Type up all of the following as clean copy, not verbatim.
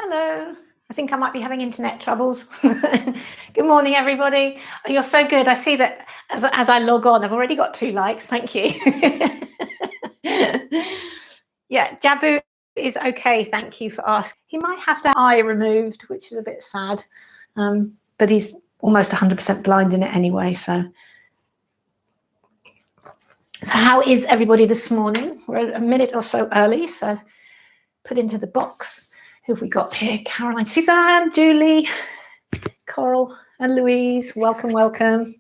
Hello. I think I might be having internet troubles. Good morning, everybody. Oh, you're so good. I see that as I log on, I've already got 2 likes. Thank you. Yeah, Jabu is okay. Thank you for asking. He might have to have eye removed, which is a bit sad, but he's almost 100% blind in it anyway. So how is everybody this morning? We're a minute or so early, so put into the box. Who have we got here? Caroline, Suzanne, Julie, Coral, and Louise. Welcome, welcome.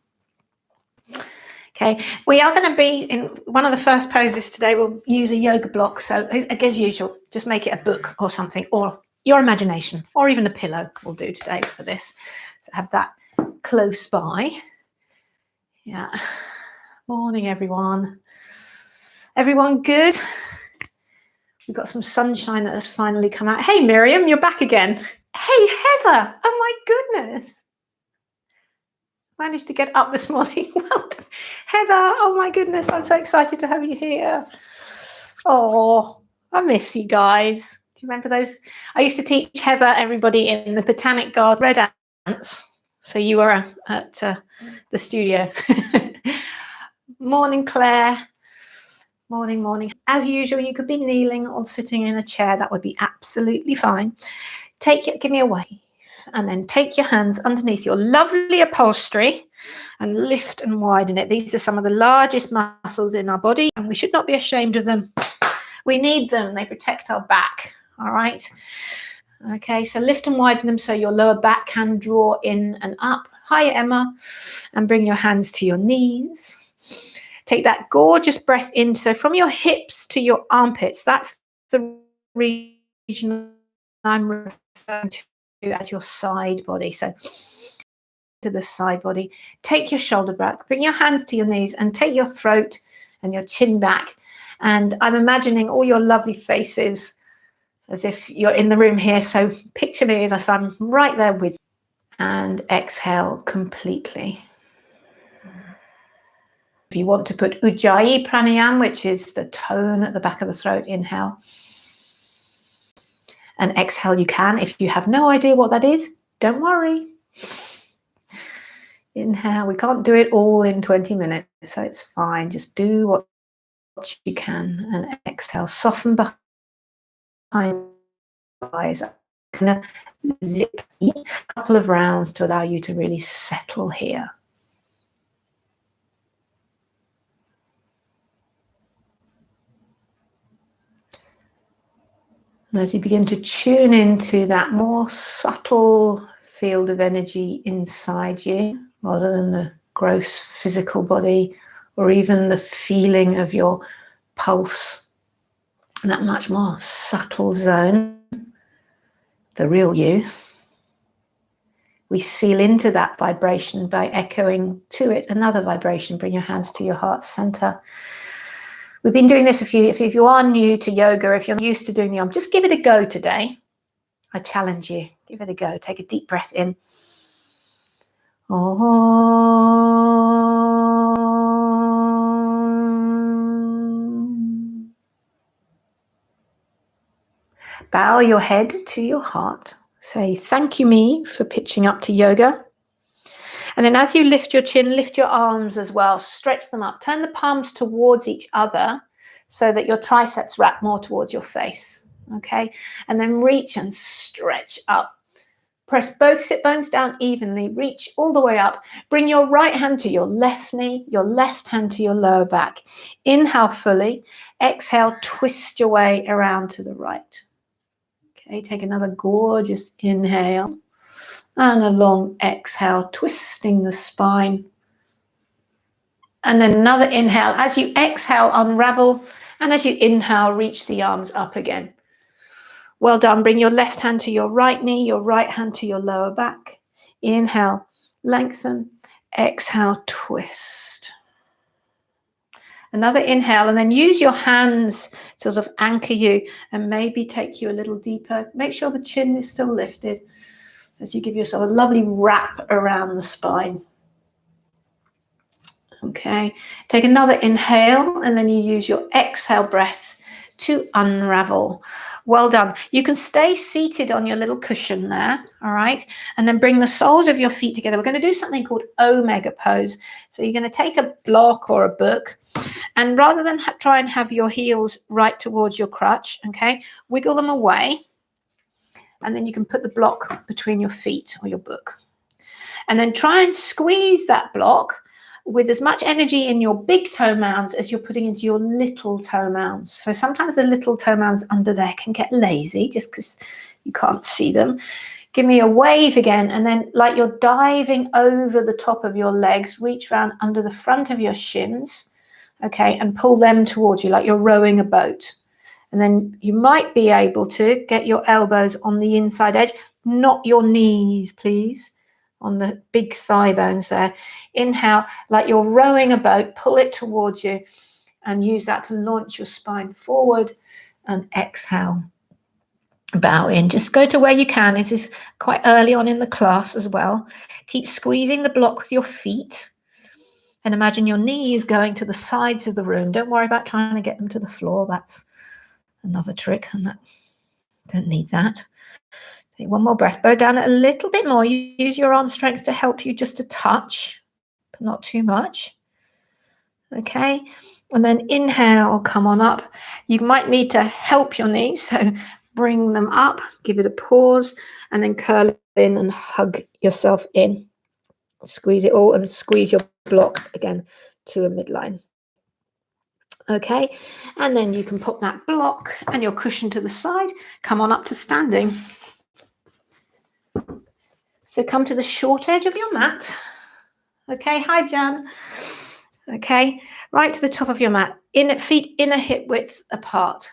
Okay, we are going to be in one of the first poses today. We'll use a yoga block. So as usual, just make it a book or something, or your imagination, or even a pillow will do today for this. So have that close by. Yeah. Morning, everyone. Everyone good? We've got some sunshine that has finally come out. Hey, Miriam, you're back again. Hey, Heather. Oh, my goodness. Managed to get up this morning. Well done. Heather, oh, my goodness. I'm so excited to have you here. Oh, I miss you guys. Do you remember those? I used to teach Heather, everybody in the Botanic Garden red ants. So you were at the studio. Morning, Claire. Morning, morning. As usual, you could be kneeling or sitting in a chair. That would be absolutely fine. Give me a wave, and then take your hands underneath your lovely upholstery and lift and widen it. These are some of the largest muscles in our body, and we should not be ashamed of them. We need them. They protect our back. All right. Okay, so lift and widen them so your lower back can draw in and up. Hi, Emma, and bring your hands to your knees. Take that gorgeous breath in. So from your hips to your armpits, that's the region I'm referring to as your side body. So to the side body, take your shoulder back, bring your hands to your knees and take your throat and your chin back. And I'm imagining all your lovely faces as if you're in the room here. So picture me as if I'm right there with you. And exhale completely. If you want to put Ujjayi pranayam, which is the tone at the back of the throat, inhale. And exhale you can. If you have no idea what that is, don't worry. Inhale. We can't do it all in 20 minutes, so it's fine. Just do what you can. And exhale. Soften behind the eyes. I'm going to zip a couple of rounds to allow you to really settle here. And as you begin to tune into that more subtle field of energy inside you, rather than the gross physical body, or even the feeling of your pulse, that much more subtle zone, the real you, we seal into that vibration by echoing to it another vibration. Bring your hands to your heart center. We've been doing this, if you are new to yoga, if you're used to doing the arm, just give it a go today. I challenge you. Give it a go. Take a deep breath in. Bow your head to your heart. Say, thank you, me, for pitching up to yoga. And then as you lift your chin, lift your arms as well. Stretch them up. Turn the palms towards each other so that your triceps wrap more towards your face. Okay? And then reach and stretch up. Press both sit bones down evenly. Reach all the way up. Bring your right hand to your left knee, your left hand to your lower back. Inhale fully. Exhale, twist your way around to the right. Okay, take another gorgeous inhale. And a long exhale, twisting the spine. And then another inhale. As you exhale, unravel. And as you inhale, reach the arms up again. Well done. Bring your left hand to your right knee, your right hand to your lower back. Inhale, lengthen. Exhale, twist. Another inhale, and then use your hands to sort of anchor you and maybe take you a little deeper. Make sure the chin is still lifted as you give yourself a lovely wrap around the spine. Okay, take another inhale, and then you use your exhale breath to unravel. Well done. You can stay seated on your little cushion there, all right? And then bring the soles of your feet together. We're going to do something called Omega pose. So you're going to take a block or a book, and rather than try and have your heels right towards your crutch, okay, wiggle them away. And then you can put the block between your feet or your book. And then try and squeeze that block with as much energy in your big toe mounds as you're putting into your little toe mounds. So sometimes the little toe mounds under there can get lazy just because you can't see them. Give me a wave again, and then like you're diving over the top of your legs, reach around under the front of your shins, okay, and pull them towards you like you're rowing a boat. And then you might be able to get your elbows on the inside edge, not your knees, please, on the big thigh bones there. Inhale, like you're rowing a boat, pull it towards you and use that to launch your spine forward, and exhale, bow in. Just go to where you can. This is quite early on in the class as well. Keep squeezing the block with your feet and imagine your knees going to the sides of the room. Don't worry about trying to get them to the floor. That's another trick, and that don't need that. Take one more breath. Bow down a little bit more. You use your arm strength to help you just a touch, but not too much. Okay, and then inhale, come on up. You might need to help your knees, so bring them up, give it a pause, and then curl in and hug yourself in. Squeeze it all and squeeze your block again to a midline. Okay, and then you can put that block and your cushion to the side. Come on up to standing. So come to the short edge of your mat. Okay, hi Jan. Okay, right to the top of your mat. Feet inner hip width apart.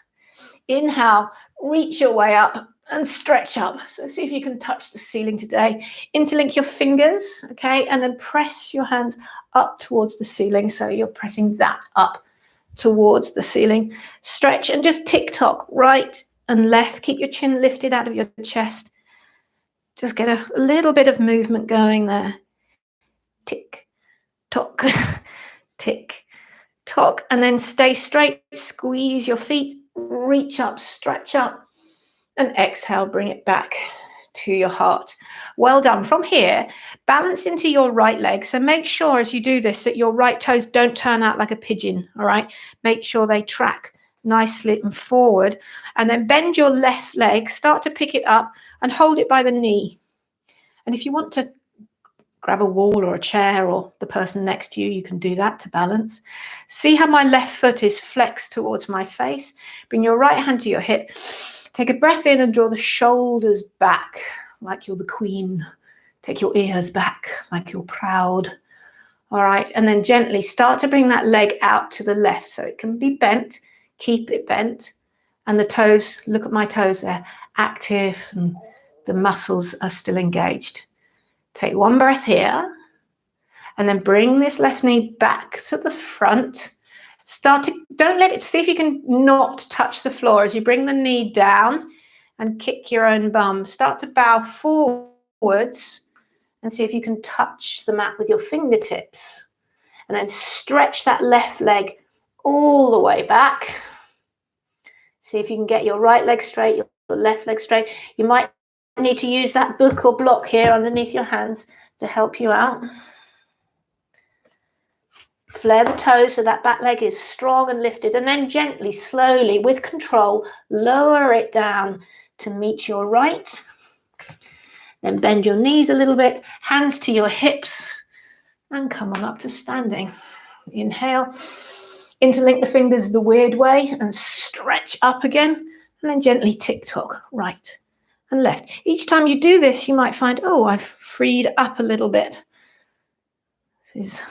Inhale, reach your way up and stretch up. So see if you can touch the ceiling today. Interlink your fingers, okay, and then press your hands up towards the ceiling. So you're pressing that up towards the ceiling. Stretch and just tick-tock right and left. Keep your chin lifted out of your chest. Just get a little bit of movement going there. Tick, tock, tick, tock. And then stay straight. Squeeze your feet. Reach up, stretch up. And exhale, bring it back to your heart. Well done. From here, balance into your right leg. So make sure as you do this that your right toes don't turn out like a pigeon, all right? Make sure they track nicely and forward. And then bend your left leg, start to pick it up and hold it by the knee. And if you want to grab a wall or a chair or the person next to you, you can do that to balance. See how my left foot is flexed towards my face. Bring your right hand to your hip. Take a breath in and draw the shoulders back like you're the queen. Take your ears back like you're proud. All right, and then gently start to bring that leg out to the left so it can be bent. Keep it bent. And the toes, look at my toes, they're active and the muscles are still engaged. Take one breath here and then bring this left knee back to the front. Don't let it, see if you can not touch the floor as you bring the knee down and kick your own bum. Start to bow forwards and see if you can touch the mat with your fingertips. And then stretch that left leg all the way back. See if you can get your right leg straight, your left leg straight. You might need to use that book or block here underneath your hands to help you out. Flare the toes so that back leg is strong and lifted, and then gently, slowly, with control, lower it down to meet your right. Then bend your knees a little bit, hands to your hips, and come on up to standing. Inhale, interlink the fingers the weird way and stretch up again, and then gently tick-tock right and left. Each time you do this, you might find, oh, I've freed up a little bit. This is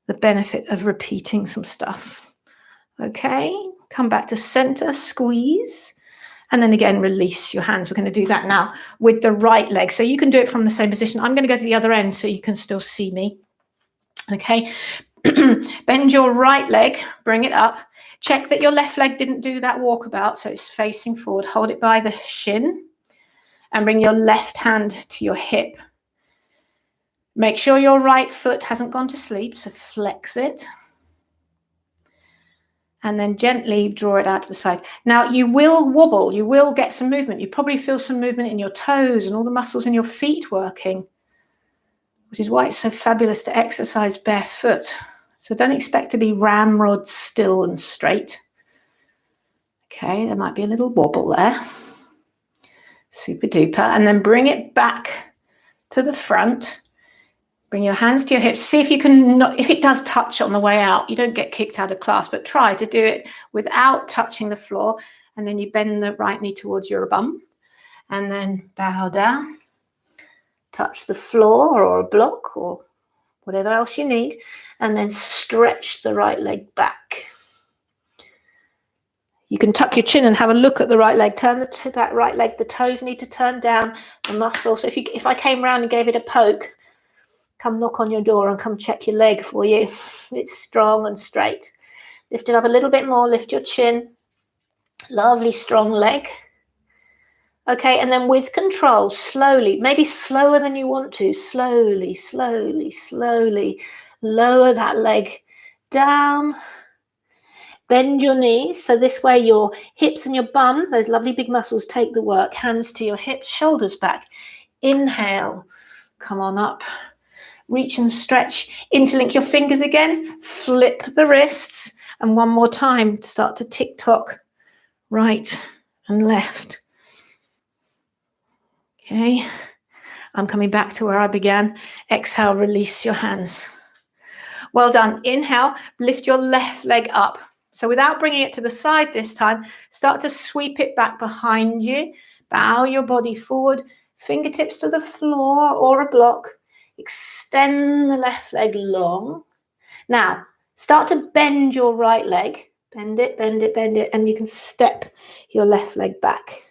the benefit of repeating some stuff. Okay, come back to center, squeeze, and then again, release your hands. We're going to do that now with the right leg. So you can do it from the same position. I'm going to go to the other end so you can still see me. Okay, bend your right leg, bring it up. Check that your left leg didn't do that walkabout, so it's facing forward. Hold it by the shin and bring your left hand to your hip. Make sure your right foot hasn't gone to sleep, so flex it. and then gently draw it out to the side. Now, you will wobble, you will get some movement. You probably feel some movement in your toes and all the muscles in your feet working, which is why it's so fabulous to exercise barefoot. So don't expect to be ramrod still and straight. Okay, there might be a little wobble there. Super duper. And then bring it back to the front. Bring your hands to your hips. See if you can, if it does touch on the way out, you don't get kicked out of class, but try to do it without touching the floor. And then you bend the right knee towards your bum and then bow down, touch the floor or a block or whatever else you need, and then stretch the right leg back. You can tuck your chin and have a look at the right leg. Turn that right leg, the toes need to turn down, the muscle. So if I came around and gave it a poke, come knock on your door and come check your leg for you. It's strong and straight. Lift it up a little bit more, lift your chin. Lovely strong leg. Okay, and then with control, slowly, maybe slower than you want to, slowly, slowly, slowly, lower that leg down. Bend your knees, so this way your hips and your bum, those lovely big muscles, take the work. Hands to your hips, shoulders back. Inhale, come on up. Reach and stretch, interlink your fingers again, flip the wrists, and one more time, start to tick-tock, right and left. Okay, I'm coming back to where I began. Exhale, release your hands. Well done. Inhale, lift your left leg up. So without bringing it to the side this time, start to sweep it back behind you. Bow your body forward, fingertips to the floor or a block. Extend the left leg long. Now, start to bend your right leg. Bend it, bend it, bend it, and you can step your left leg back.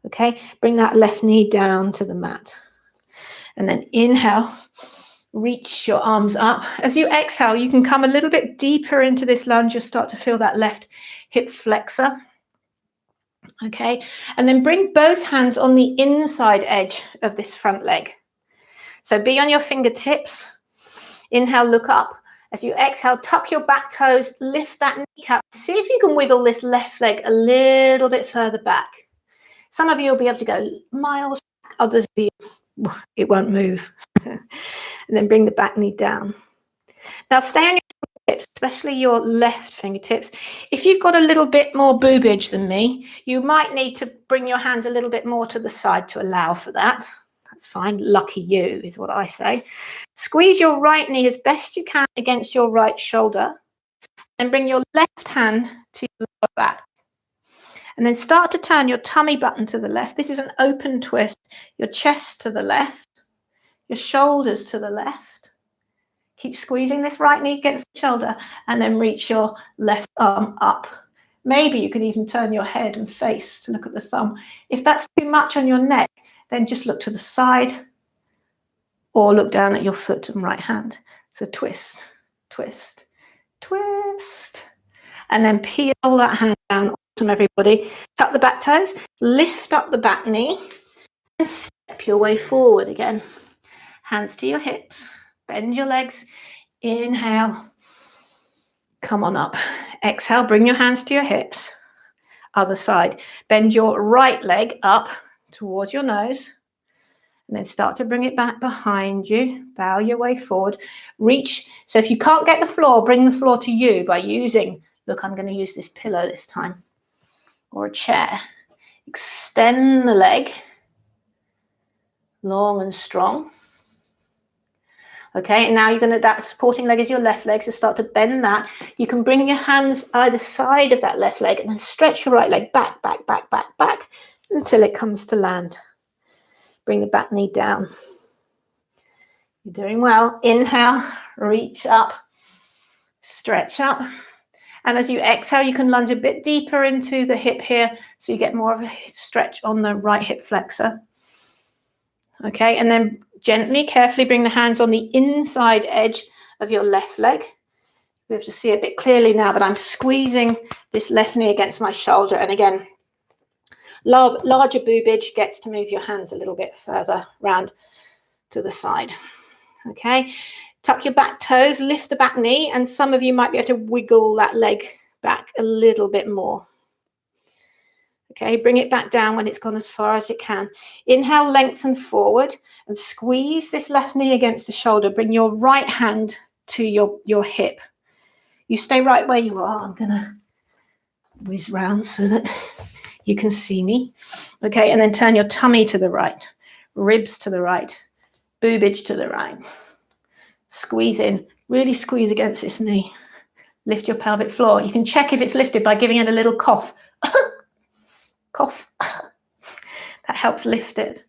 Okay, bring that left knee down to the mat. And then inhale, reach your arms up. As you exhale, you can come a little bit deeper into this lunge. You'll start to feel that left hip flexor. Okay, and then bring both hands on the inside edge of this front leg. So be on your fingertips. Inhale, look up. As you exhale, tuck your back toes, lift that kneecap. See if you can wiggle this left leg a little bit further back. Some of you will be able to go miles back, others of you, it won't move. And then bring the back knee down. Now stay on your fingertips, especially your left fingertips. If you've got a little bit more boobage than me, you might need to bring your hands a little bit more to the side to allow for that. That's fine. Lucky you is what I say. Squeeze your right knee as best you can against your right shoulder. Then bring your left hand to your lower back. And then start to turn your tummy button to the left. This is an open twist. Your chest to the left. Your shoulders to the left. Keep squeezing this right knee against the shoulder. And then reach your left arm up. Maybe you can even turn your head and face to look at the thumb. If that's too much on your neck, then just look to the side or look down at your foot and right hand. So twist, twist, twist. And then peel that hand down. Awesome, everybody. Tuck the back toes, lift up the back knee, and step your way forward again. Hands to your hips, bend your legs. Inhale, come on up. Exhale, bring your hands to your hips. Other side. Bend your right leg up towards your nose. And then start to bring it back behind you. Bow your way forward. Reach. So if you can't get the floor, bring the floor to you by using, look, I'm going to use this pillow this time, or a chair. Extend the leg, long and strong. Okay, and now you're going to, that supporting leg is your left leg, so start to bend that. You can bring your hands either side of that left leg and then stretch your right leg back, back, back, back, back until it comes to land. Bring the back knee down. You're doing well. Inhale, reach up, stretch up. And as you exhale, you can lunge a bit deeper into the hip here, so you get more of a stretch on the right hip flexor. Okay, and then gently, carefully bring the hands on the inside edge of your left leg. We have to see a bit clearly now, but I'm squeezing this left knee against my shoulder. And again, larger boobage gets to move your hands a little bit further round to the side. Okay, tuck your back toes, lift the back knee, and some of you might be able to wiggle that leg back a little bit more. Okay, bring it back down when it's gone as far as it can. Inhale, lengthen forward and squeeze this left knee against the shoulder. Bring your right hand to your hip. You stay right where you are. I'm going to whiz round so that you can see me. Okay, and then turn your tummy to the right, ribs to the right, boobage to the right. Squeeze in, really squeeze against this knee. Lift your pelvic floor. You can check if it's lifted by giving it a little cough. Cough. That helps lift it.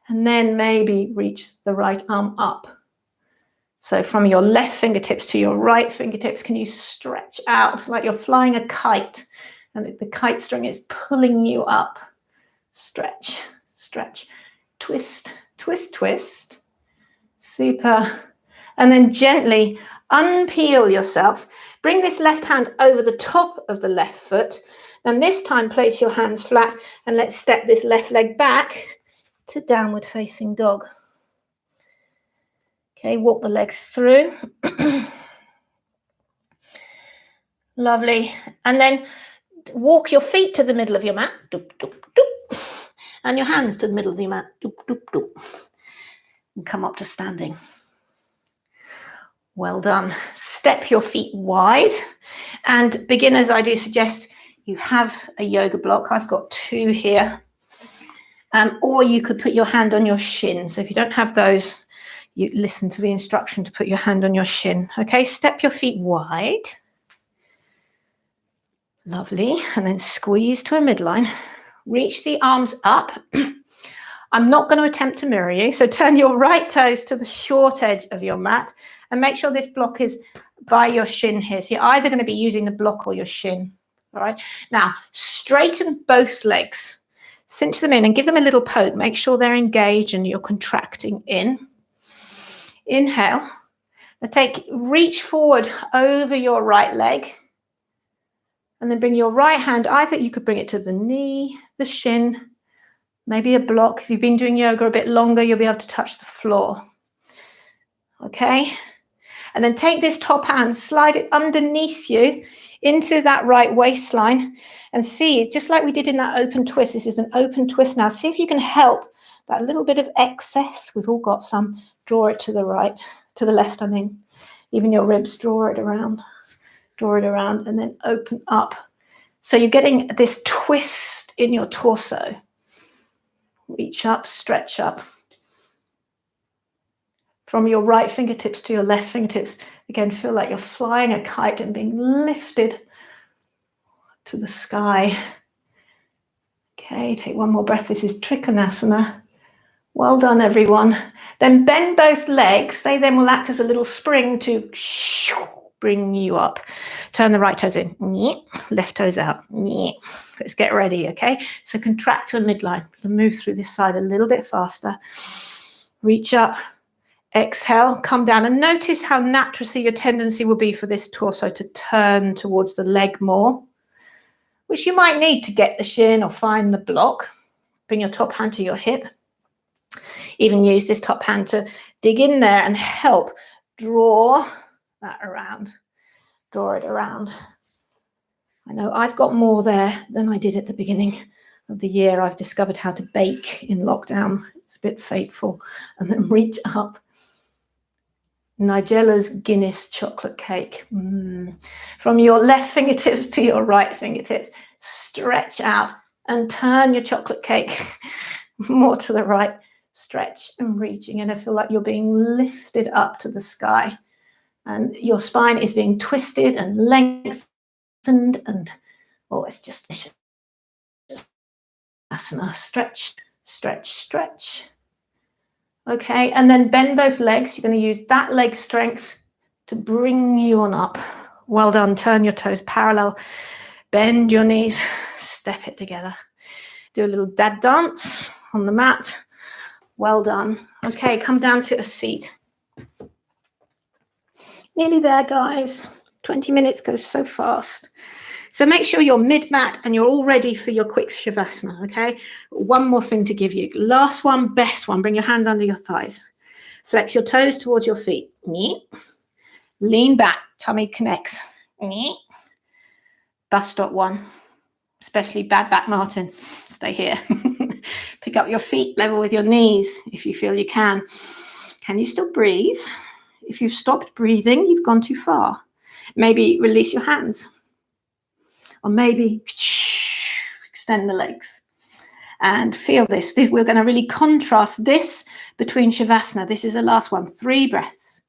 And then maybe reach the right arm up. So from your left fingertips to your right fingertips, can you stretch out like you're flying a kite and the kite string is pulling you up? Stretch, stretch, twist, twist, twist. Super. And then gently unpeel yourself. Bring this left hand over the top of the left foot. And this time place your hands flat and let's step this left leg back to downward facing dog. Okay, walk the legs through. Lovely. And then walk your feet to the middle of your mat. Doop, doop, doop. And your hands to the middle of your mat. Doop, doop, doop. And come up to standing. Well done. Step your feet wide. And beginners, I do suggest you have a yoga block. I've got 2 here. Or you could put your hand on your shin. So if you don't have those, you listen to the instruction to put your hand on your shin. Okay, step your feet wide. Lovely. And then squeeze to a midline. Reach the arms up. I'm not going to attempt to mirror you. So turn your right toes to the short edge of your mat and make sure this block is by your shin here. So you're either going to be using the block or your shin. All right. Now, straighten both legs. Cinch them in and give them a little poke. Make sure they're engaged and you're contracting in. Inhale. Now reach forward over your right leg. And then bring your right hand, either you could bring it to the knee, the shin, maybe a block. If you've been doing yoga a bit longer, you'll be able to touch the floor. Okay? And then take this top hand, slide it underneath you into that right waistline and see, just like we did in that open twist, this is an open twist now. See if you can help that little bit of excess. We've all got some. Draw it to the right, to the left, I mean. Even your ribs, draw it around, and then open up. So you're getting this twist in your torso. Reach up, stretch up. From your right fingertips to your left fingertips. Again, feel like you're flying a kite and being lifted to the sky. Okay, take one more breath. This is Trikonasana. Well done, everyone. Then bend both legs. They then will act as a little spring to bring you up. Turn the right toes in. Left toes out. Let's get ready, okay? So contract to a midline. Move through this side a little bit faster. Reach up. Exhale. Come down. And notice how naturally your tendency will be for this torso to turn towards the leg more, which you might need to get the shin or find the block. Bring your top hand to your hip. Even use this top hand to dig in there and help draw that around. Draw it around. I know I've got more there than I did at the beginning of the year. I've discovered how to bake in lockdown. It's a bit fateful. And then reach up. Nigella's Guinness chocolate cake. From your left fingertips to your right fingertips. Stretch out and turn your chocolate cake more to the right. Stretch and reaching. And I feel like you're being lifted up to the sky. And your spine is being twisted and lengthened. And, it's just asana. Stretch, stretch, stretch. Okay, and then bend both legs. You're going to use that leg strength to bring you on up. Well done. Turn your toes parallel. Bend your knees. Step it together. Do a little dad dance on the mat. Well done. Okay, come down to a seat. Nearly there, guys. 20 minutes goes so fast. So make sure you're mid-mat and you're all ready for your quick Savasana, okay? One more thing to give you. Last one, best one. Bring your hands under your thighs. Flex your toes towards your feet. Lean back. Tummy connects. Bus stop one, especially bad back Martin. Stay here. Pick up your feet level with your knees if you feel you can. Can you still breathe? If you've stopped breathing, you've gone too far. Maybe release your hands. Or maybe extend the legs. And feel this. We're going to really contrast this between Savasana. This is the last one. 3 breaths.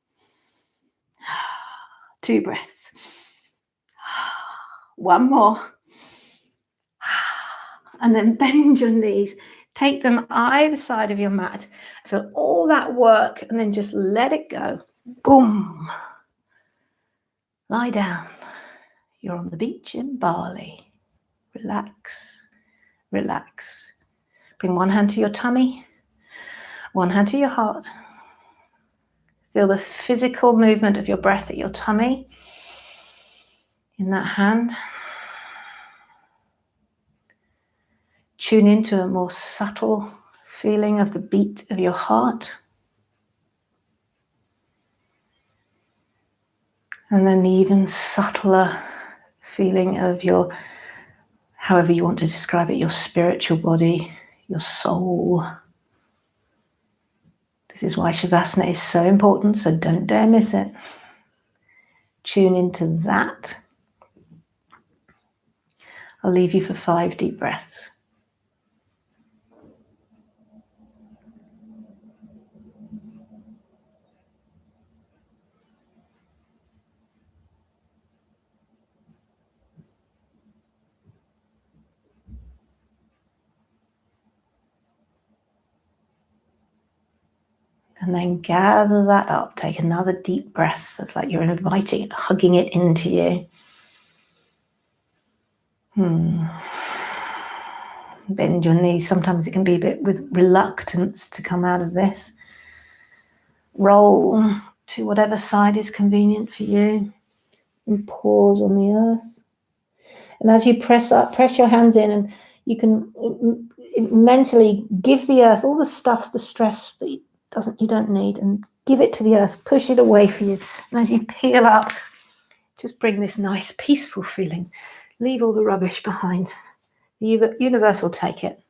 2 breaths. 1 more. And then bend your knees. Take them either side of your mat. Feel all that work and then just let it go. Boom. Lie down. You're on the beach in Bali. Relax. Relax. Bring one hand to your tummy. One hand to your heart. Feel the physical movement of your breath at your tummy. In that hand. Tune into a more subtle feeling of the beat of your heart. And then the even subtler feeling of your, however you want to describe it, your spiritual body, your soul. This is why Savasana is so important, so don't dare miss it. Tune into that. I'll leave you for 5 deep breaths. And then gather that up. Take another deep breath. It's like you're inviting it, hugging it into you. Bend your knees. Sometimes it can be a bit with reluctance to come out of this. Roll to whatever side is convenient for you. And pause on the earth. And as you press up, press your hands in, and you can mentally give the earth all the stuff, the stress that you don't need, and give it to the earth, push it away for you. And as you peel up, just bring this nice peaceful feeling. Leave all the rubbish behind. The universe will take it.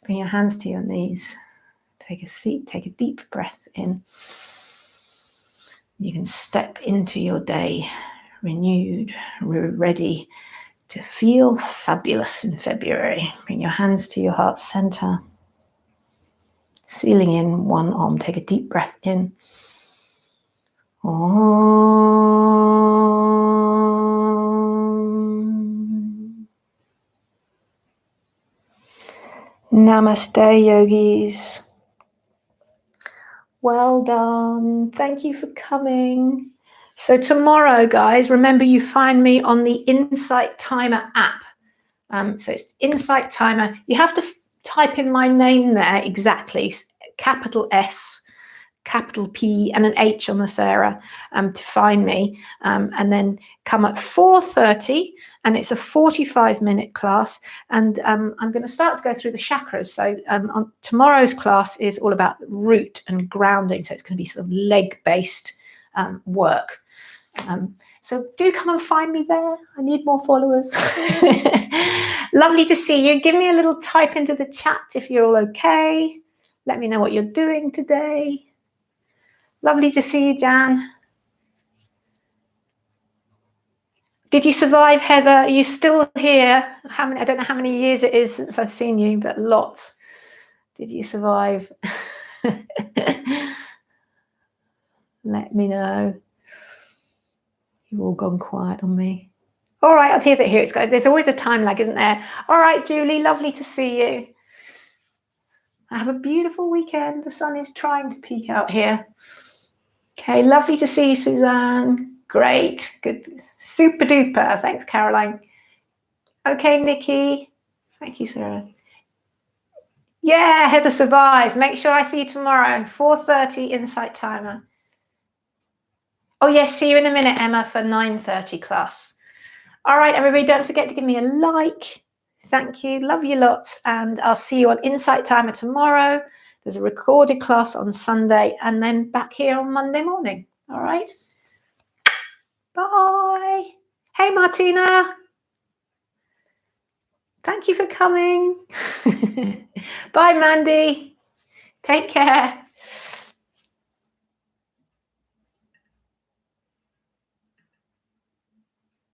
Bring your hands to your knees. Take a seat, take a deep breath in. You can step into your day renewed, ready to feel fabulous in February. Bring your hands to your heart center. Sealing in one arm. Take a deep breath in. Om. Namaste, yogis. Well done. Thank you for coming. So tomorrow, guys, remember you find me on the Insight Timer app. So it's Insight Timer. You have to type in my name there exactly, capital S, capital P, and an H on the Sarah to find me. And then come at 4:30, and it's a 45-minute class. And I'm going to start to go through the chakras. So on tomorrow's class is all about root and grounding. So it's going to be sort of leg-based work. So do come and find me there. I need more followers. Lovely to see you. Give me a little type into the chat if you're all okay. Let me know what you're doing today. Lovely to see you, Jan. Did you survive, Heather? Are you still here? I don't know how many years it is since I've seen you, but lots. Did you survive? Let me know. You've all gone quiet on me. All right, I'll hear that here. There's always a time lag, isn't there? All right, Julie, lovely to see you. Have a beautiful weekend. The sun is trying to peek out here. Okay, lovely to see you, Suzanne. Great, good, super duper. Thanks, Caroline. Okay, Nikki. Thank you, Sarah. Yeah, Heather survived. Make sure I see you tomorrow, 4:30 Insight Timer. Oh yes, see you in a minute, Emma, for 9:30 class. All right, everybody, don't forget to give me a like. Thank you. Love you lots. And I'll see you on Insight Timer tomorrow. There's a recorded class on Sunday and then back here on Monday morning. All right. Bye. Hey, Martina. Thank you for coming. Bye, Mandy. Take care.